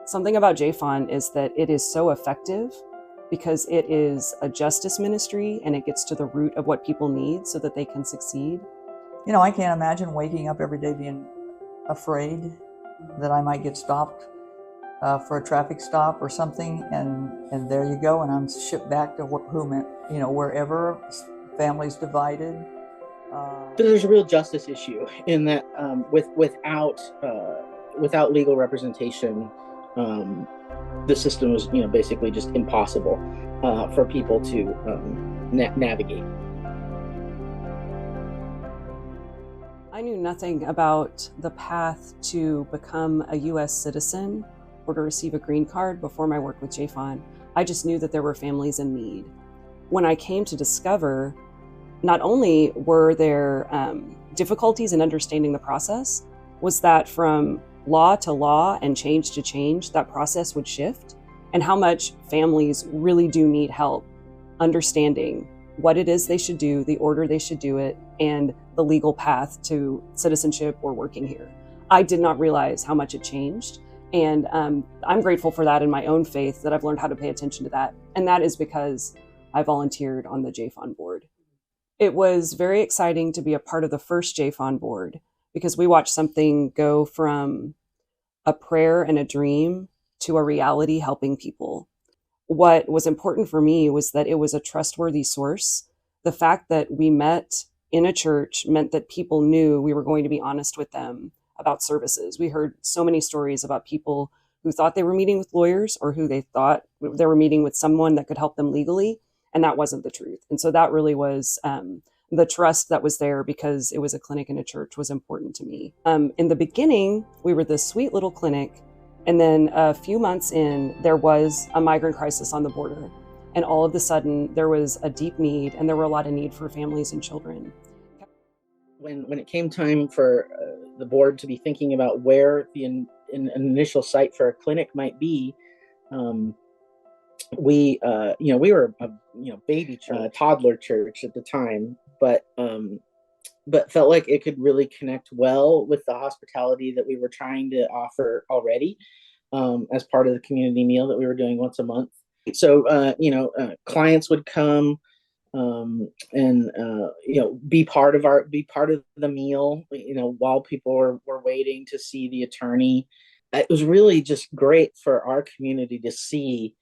Something about JFON is that it is so effective because it is a justice ministry and it gets to the root of what people need so that they can succeed. You know, I can't imagine waking up every day being afraid that I might get stopped for a traffic stop or something, and there you go, and I'm shipped back to wherever, families divided. There's a real justice issue in that without legal representation, the system was basically just impossible for people to navigate. I knew nothing about the path to become a U.S. citizen or to receive a green card before my work with JFON. I just knew that there were families in need. When I came to discover, not only were there difficulties in understanding the process, was that from law to law and change to change, that process would shift, and how much families really do need help understanding what it is they should do, the order they should do it, and the legal path to citizenship or working here. I did not realize how much it changed. And I'm grateful for that in my own faith, that I've learned how to pay attention to that. And that is because I volunteered on the JFON board. It was very exciting to be a part of the first JFON board because we watched something go from a prayer and a dream to a reality helping people. What was important for me was that it was a trustworthy source. The fact that we met in a church meant that people knew we were going to be honest with them about services. We heard so many stories about people who thought they were meeting with lawyers or who they thought they were meeting with someone that could help them legally, and that wasn't the truth. And so that really was the trust that was there because it was a clinic in a church was important to me. In the beginning, we were this sweet little clinic, and then a few months in, there was a migrant crisis on the border. And all of a sudden, there was a deep need, and there were a lot of need for families and children. When it came time for the board to be thinking about where an initial site for a clinic might be, we were a baby church, toddler church at the time, but felt like it could really connect well with the hospitality that we were trying to offer already as part of the community meal that we were doing once a month. So clients would come and be part of the meal, while people were waiting to see the attorney. It was really just great for our community to see,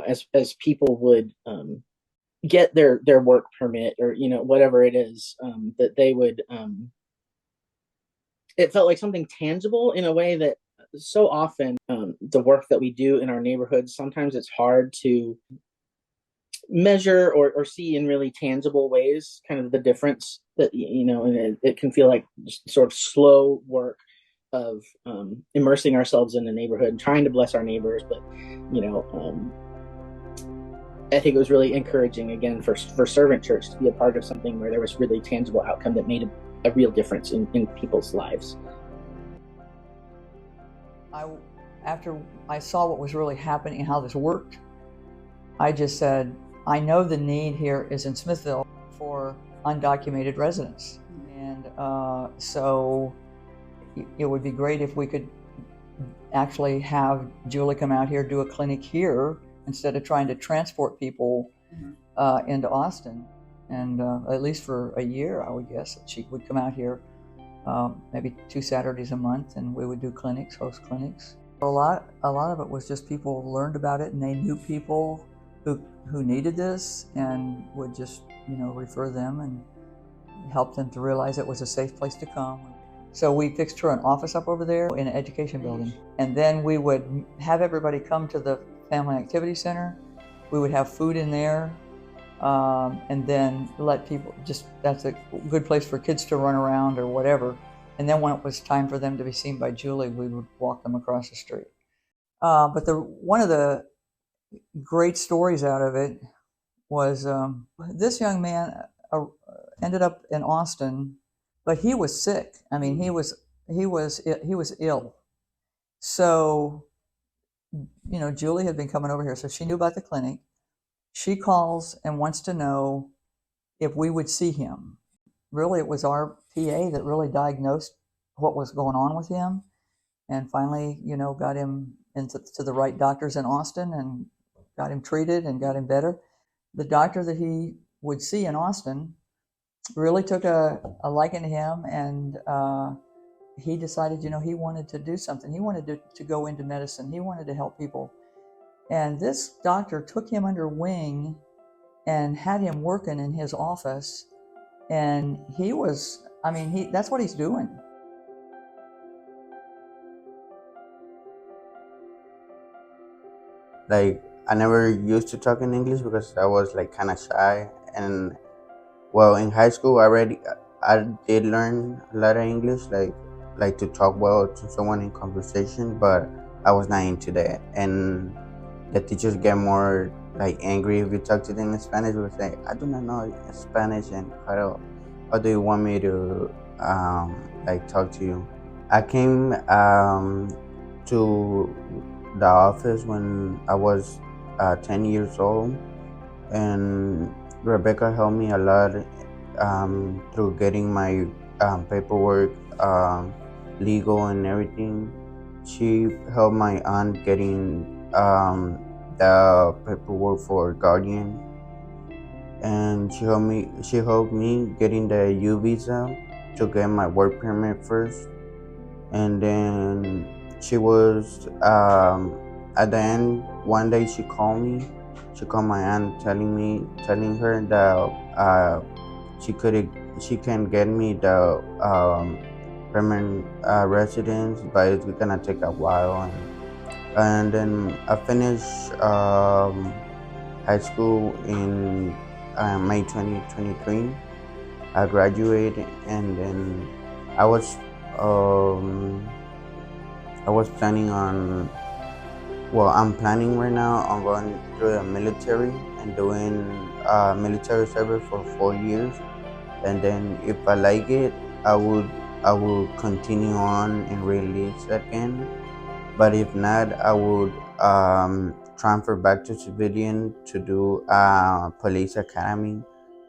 as people would get their work permit or whatever it is, that they would it felt like something tangible in a way that so often the work that we do in our neighborhoods, sometimes it's hard to measure or see in really tangible ways kind of the difference that and it can feel like just sort of slow work of immersing ourselves in the neighborhood and trying to bless our neighbors, but I think it was really encouraging again for Servant Church to be a part of something where there was really tangible outcome that made a real difference in people's lives. After I saw what was really happening and how this worked, I just said, I know the need here is in Smithville for undocumented residents. And so it would be great if we could actually have Julie come out here, do a clinic here, instead of trying to transport people into Austin. And at least for a year, I would guess, that she would come out here maybe 2 Saturdays a month, and we would do clinics, host clinics. A lot of it was just people learned about it, and they knew people who needed this and would just, refer them and help them to realize it was a safe place to come. So we fixed her an office up over there in an education building. And then we would have everybody come to the Family Activity Center. We would have food in there, and then let people that's a good place for kids to run around or whatever. And then when it was time for them to be seen by Julie, we would walk them across the street. But one of the great stories out of it was this young man ended up in Austin, but he was sick. I mean, he was ill. So, Julie had been coming over here, so she knew about the clinic. She calls and wants to know if we would see him. Really, it was our PA that really diagnosed what was going on with him, and finally, got him to the right doctors in Austin and got him treated and got him better. The doctor that he would see in Austin really took a liking to him, and he decided, he wanted to do something. He wanted to go into medicine. He wanted to help people. And this doctor took him under wing and had him working in his office. And that's what he's doing. Like, I never used to talk in English because I was like kind of shy. And well, in high school I did learn a lot of English, like to talk well to someone in conversation, but I was not into that. And the teachers get more like angry if you talk to them in Spanish. They would say, I do not know Spanish, and how do you want me to like talk to you? I came to the office when I was 10 years old, and Rebecca helped me a lot through getting my paperwork legal and everything. She helped my aunt getting the paperwork for guardian, and she helped me getting the U visa to get my work permit first. And then she was at the end one day she called my aunt telling her that she can get me the permanent residence, but it's gonna take a while. And then I finished high school in May 2023. I graduated, and then I was planning on, I'm planning right now on going to the military and doing military service for 4 years. And then if I like it, I will continue on and release again. But if not, I would transfer back to civilian to do police academy.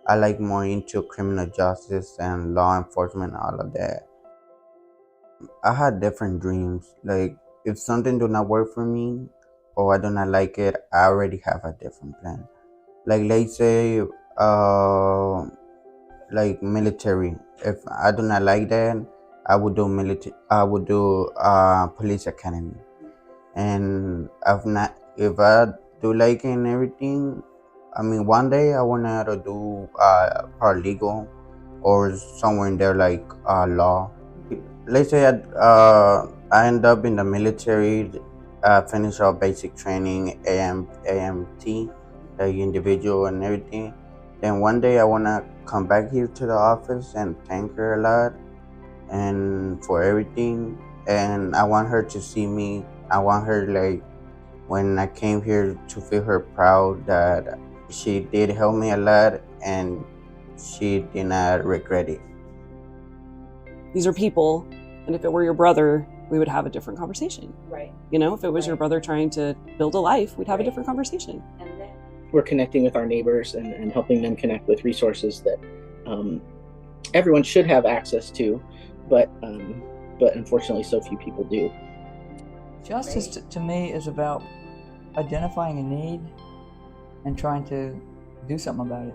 I like more into criminal justice and law enforcement, all of that. I had different dreams. Like, if something do not work for me or I do not like it, I already have a different plan. Like, let's say like military. If I do not like that, I would do police academy. And if I do like it and everything, one day I wanna to do paralegal or somewhere in there like law. Let's say I end up in the military, finish our basic training, AMT, the individual and everything. Then one day I wanna come back here to the office and thank her a lot and for everything. And I want her to see me. I want her, like, when I came here, to feel her proud that she did help me a lot and she did not regret it. These are people, and if it were your brother, we would have a different conversation. Right. If it was your brother trying to build a life, we'd have a different conversation. And then We're connecting with our neighbors and helping them connect with resources that everyone should have access to, but unfortunately so few people do. Justice to me is about identifying a need and trying to do something about it.